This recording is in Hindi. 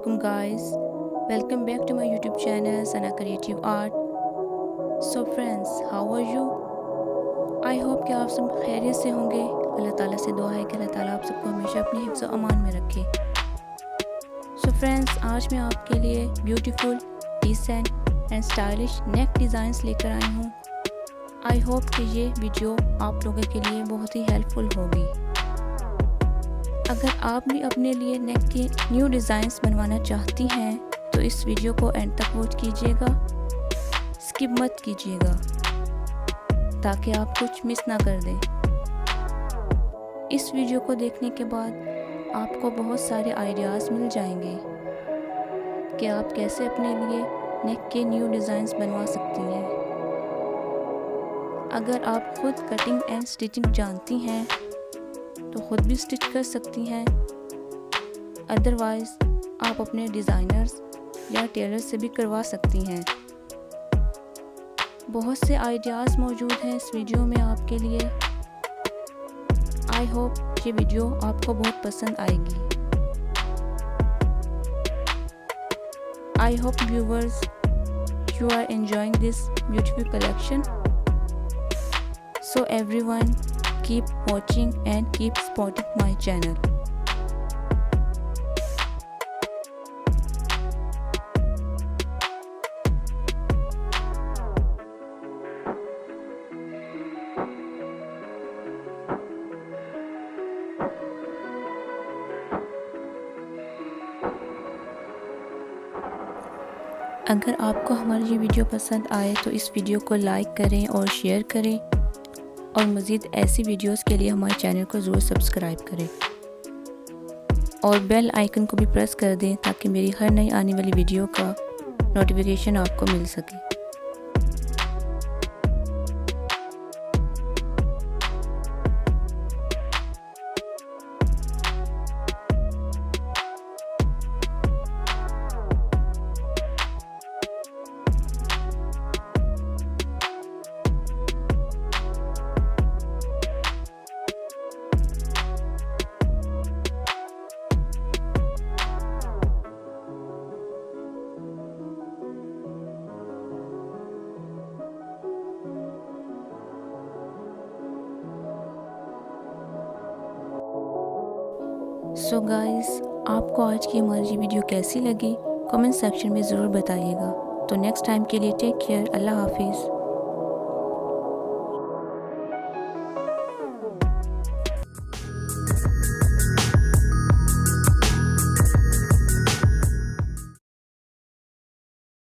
Assalamualaikum guys, welcome back to my YouTube channel Sana Creative Art. So friends, how are you? I hope कि आप सब खैरियत से होंगे। अल्लाह ताला से दुआ है कि अल्लाह ताला आप सबको हमेशा अपने हिफ्ज़ और अमान में रखे। So friends, आज मैं आपके लिए beautiful, decent and stylish neck designs लेकर आई हूँ। आई होप कि ये वीडियो आप लोगों के लिए बहुत ही हेल्पफुल होगी। अगर आप भी अपने लिए नेक के न्यू डिज़ाइंस बनवाना चाहती हैं तो इस वीडियो को एंड तक वॉच कीजिएगा, स्किप मत कीजिएगा ताकि आप कुछ मिस ना कर दें। इस वीडियो को देखने के बाद आपको बहुत सारे आइडियाज़ मिल जाएंगे कि आप कैसे अपने लिए नेक के न्यू डिज़ाइंस बनवा सकती हैं। अगर आप खुद कटिंग एंड स्टिचिंग जानती हैं तो ख़ुद भी स्टिच कर सकती हैं, अदरवाइज़ आप अपने डिज़ाइनर्स या टेलर से भी करवा सकती हैं। बहुत से आइडियाज़ मौजूद हैं इस वीडियो में आपके लिए। आई होप ये वीडियो आपको बहुत पसंद आएगी। I hope viewers you are enjoying this beautiful collection. So everyone, keep watching and keep supporting my channel. अगर आपको हमारी ये वीडियो पसंद आए तो इस वीडियो को लाइक करें और शेयर करें, और मज़ीद ऐसी वीडियोस के लिए हमारे चैनल को ज़रूर सब्सक्राइब करें और बेल आइकन को भी प्रेस कर दें ताकि मेरी हर नई आने वाली वीडियो का नोटिफिकेशन आपको मिल सके। सो गाइस, आपको आज की हमारी ये वीडियो कैसी लगी कमेंट सेक्शन में ज़रूर बताइएगा। तो नेक्स्ट टाइम के लिए टेक केयर, अल्लाह हाफिज़।